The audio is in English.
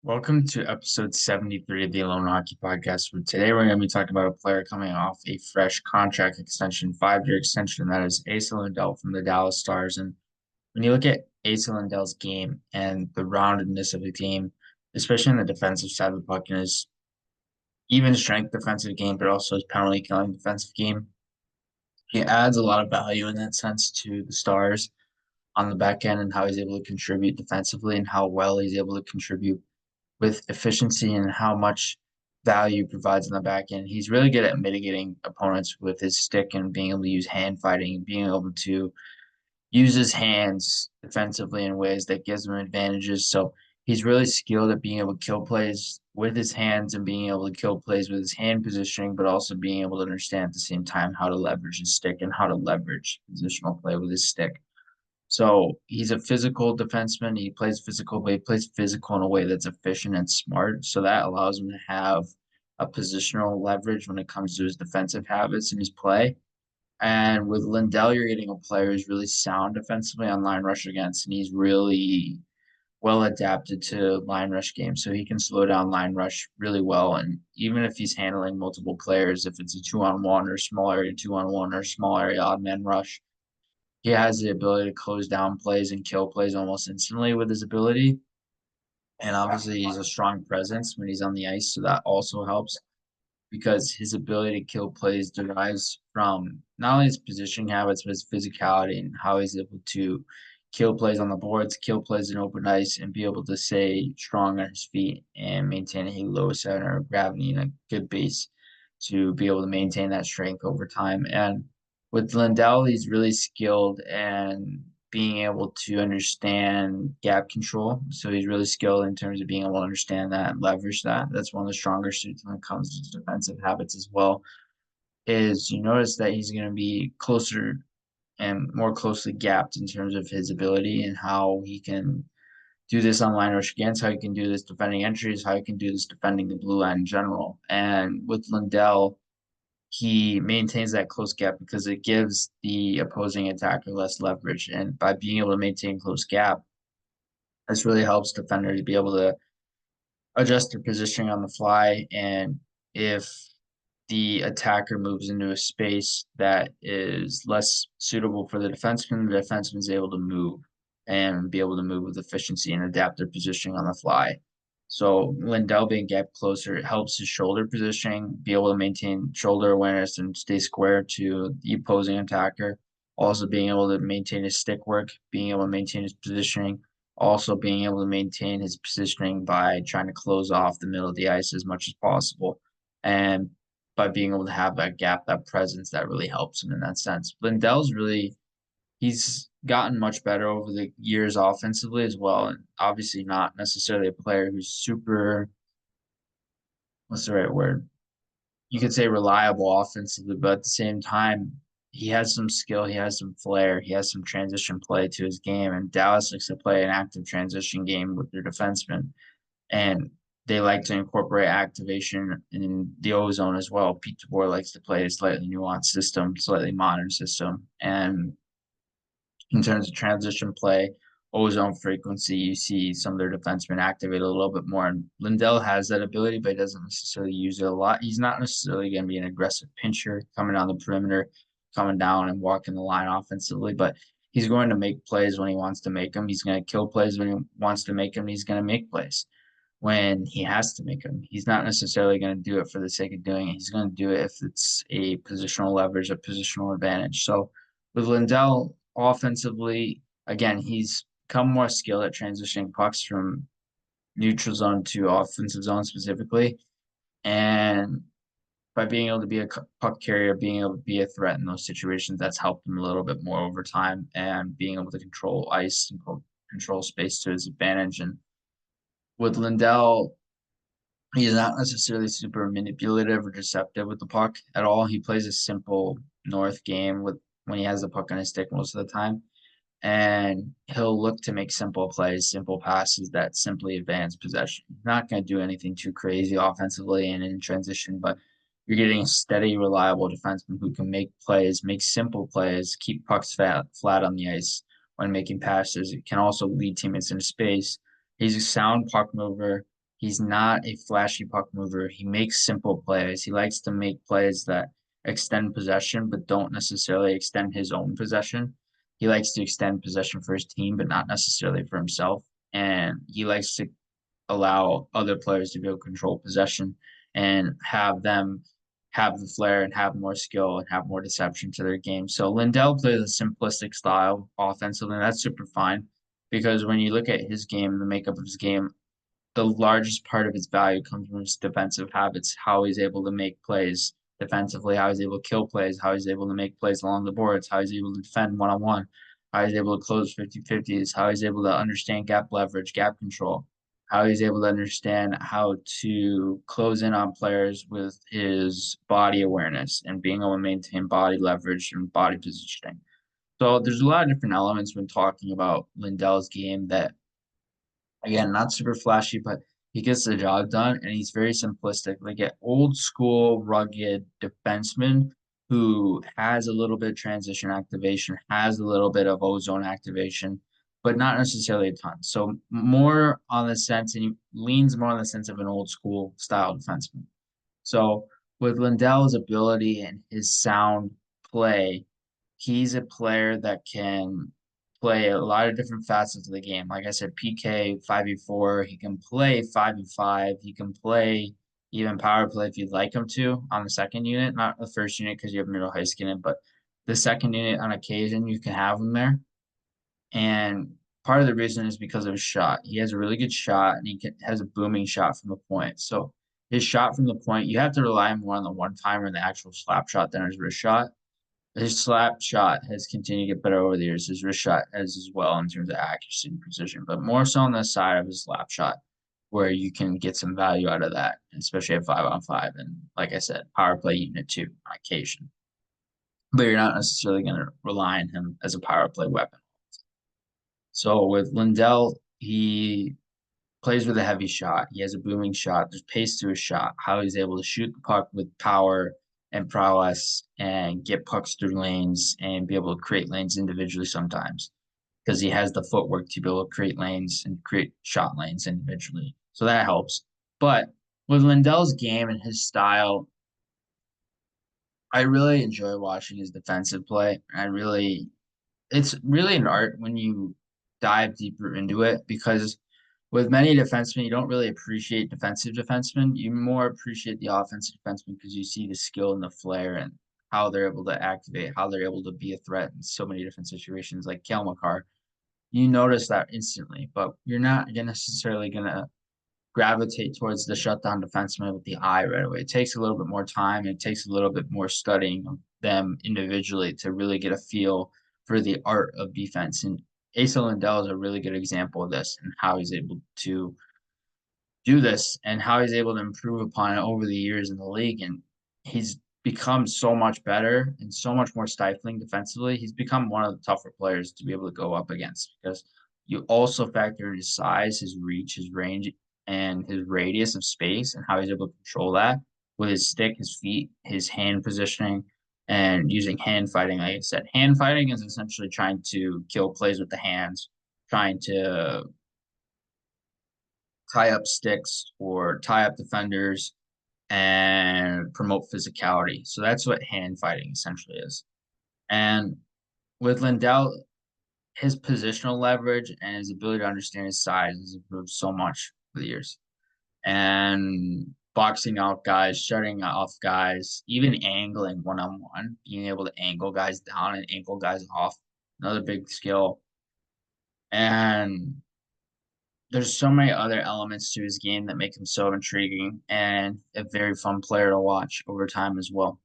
Welcome to episode 73 of the Loane Hockey Podcast. Where today we're going to be talking about a player coming off a fresh contract extension, 5-year extension. That is Lindell from the Dallas Stars. And when you look at Lindell's game and the roundedness of the game, especially on the defensive side of the puck and his even strength defensive game, but also his penalty killing defensive game, he adds a lot of value in that sense to the Stars on the back end and how he's able to contribute defensively and how well he's able to contribute with efficiency and how much value he provides on the back end. He's really good at mitigating opponents with his stick and being able to use hand fighting, being able to use his hands defensively in ways that gives him advantages. So he's really skilled at being able to kill plays with his hands and being able to kill plays with his hand positioning, but also being able to understand at the same time how to leverage his stick and how to leverage positional play with his stick. So he's a physical defenseman. He plays physical, but he plays physical in a way that's efficient and smart. So that allows him to have a positional leverage when it comes to his defensive habits and his play. And with Lindell, you're getting a player who's really sound defensively on line rush against, and he's really well adapted to line rush games. So he can slow down line rush really well. And even if he's handling multiple players, if it's a 2-on-1 or small area 2-on-1 or small area odd man rush, he has the ability to close down plays and kill plays almost instantly with his ability. And obviously, he's a strong presence when he's on the ice, so that also helps because his ability to kill plays derives from not only his positioning habits, but his physicality and how he's able to kill plays on the boards, kill plays in open ice, and be able to stay strong on his feet and maintain a low center of gravity and a good base to be able to maintain that strength over time. And with Lindell, he's really skilled and being able to understand gap control. So he's really skilled in terms of being able to understand that and leverage that. That's one of the stronger suits when it comes to defensive habits as well. Is you notice that he's going to be closer and more closely gapped in terms of his ability and how he can do this on line rush against, how he can do this defending entries, how he can do this defending the blue line in general. And with Lindell, he maintains that close gap because it gives the opposing attacker less leverage. And by being able to maintain close gap, this really helps defenders be able to adjust their positioning on the fly. And if the attacker moves into a space that is less suitable for the defenseman is able to move and be able to move with efficiency and adapt their positioning on the fly. So Lindell being gapped closer, it helps his shoulder positioning, be able to maintain shoulder awareness and stay square to the opposing attacker. Also being able to maintain his stick work, being able to maintain his positioning, also being able to maintain his positioning by trying to close off the middle of the ice as much as possible. And by being able to have that gap, that presence, that really helps him in that sense. Lindell's really he's gotten much better over the years offensively as well, and obviously not necessarily a player who's super. What's the right word? You could say reliable offensively, but at the same time, he has some skill, he has some flair, he has some transition play to his game, and Dallas likes to play an active transition game with their defensemen, and they like to incorporate activation in the ozone as well. Pete DeBoer likes to play a slightly nuanced system, slightly modern system, and in terms of transition play, ozone frequency, you see some of their defensemen activate a little bit more. And Lindell has that ability, but he doesn't necessarily use it a lot. He's not necessarily going to be an aggressive pincher coming down the perimeter, coming down and walking the line offensively, but he's going to make plays when he wants to make them. He's going to kill plays when he wants to make them. He's going to make plays when he has to make them. He's not necessarily going to do it for the sake of doing it. He's going to do it if it's a positional leverage, a positional advantage. So with Lindell offensively, again, he's become more skilled at transitioning pucks from neutral zone to offensive zone specifically. And by being able to be a puck carrier, being able to be a threat in those situations, that's helped him a little bit more over time and being able to control ice and control space to his advantage. And with Lindell, he's not necessarily super manipulative or deceptive with the puck at all. He plays a simple North game with when he has the puck on his stick most of the time. And he'll look to make simple plays, simple passes that simply advance possession. He's not going to do anything too crazy offensively and in transition, but you're getting a steady, reliable defenseman who can make plays, make simple plays, keep pucks flat on the ice when making passes. It can also lead teammates into space. He's a sound puck mover He's not a flashy puck mover. He makes simple plays. He likes to make plays that extend possession, but don't necessarily extend his own possession. He likes to extend possession for his team, but not necessarily for himself. And he likes to allow other players to be able to control possession and have them have the flair and have more skill and have more deception to their game. So Lindell plays a simplistic style offensively, and that's super fine because when you look at his game, the makeup of his game, the largest part of his value comes from his defensive habits, how he's able to make plays defensively, how he's able to kill plays, how he's able to make plays along the boards, how he's able to defend one on one, how he's able to close 50-50s, how he's able to understand gap leverage, gap control, how he's able to understand how to close in on players with his body awareness and being able to maintain body leverage and body positioning. So there's a lot of different elements when talking about Lindell's game that, again, not super flashy, but he gets the job done and he's very simplistic. Like an old school, rugged defenseman who has a little bit of transition activation, has a little bit of ozone activation, but not necessarily a ton. So more on the sense, and he leans more on the sense of an old school style defenseman. So with Lindell's ability and his sound play, he's a player that can play a lot of different facets of the game. Like I said, PK 5v4, he can play 5v5, he can play even power play if you'd like him to on the second unit, not the first unit because you have Miro Heiskanen, but the second unit on occasion you can have him there. And part of the reason is because of his shot. He has a really good shot and has a booming shot from the point. So his shot from the point, you have to rely more on the one timer and the actual slap shot than his wrist shot. His slap shot has continued to get better over the years. His wrist shot has as well in terms of accuracy and precision, but more so on the side of his slap shot, where you can get some value out of that, especially at 5-on-5. And like I said, power play unit two on occasion. But you're not necessarily going to rely on him as a power play weapon. So with Lindell, he plays with a heavy shot. He has a booming shot. There's pace to his shot. How he's able to shoot the puck with power and prowess and get pucks through lanes and be able to create lanes individually sometimes because he has the footwork to be able to create lanes and create shot lanes individually. So that helps. But with Lindell's game and his style, I really enjoy watching his defensive play. It's really an art when you dive deeper into it because with many defensemen, you don't really appreciate defensive defensemen. You more appreciate the offensive defensemen because you see the skill and the flair and how they're able to activate, how they're able to be a threat in so many different situations. Like Cale Makar, you notice that instantly, but you're not necessarily gonna gravitate towards the shutdown defenseman with the eye right away. It takes a little bit more time. It takes a little bit more studying of them individually to really get a feel for the art of defense. And Asa Lindell is a really good example of this and how he's able to do this and how he's able to improve upon it over the years in the league. And he's become so much better and so much more stifling defensively. He's become one of the tougher players to be able to go up against because you also factor in his size, his reach, his range, and his radius of space and how he's able to control that with his stick, his feet, his hand positioning, and using hand fighting. Like I said, hand fighting is essentially trying to kill plays with the hands, trying to tie up sticks or tie up defenders and promote physicality. So that's what hand fighting essentially is. And with Lindell, his positional leverage and his ability to understand his size has improved so much for the years. And boxing out guys, shutting off guys, even angling one on one, being able to angle guys down and angle guys off, another big skill. And there's so many other elements to his game that make him so intriguing and a very fun player to watch over time as well.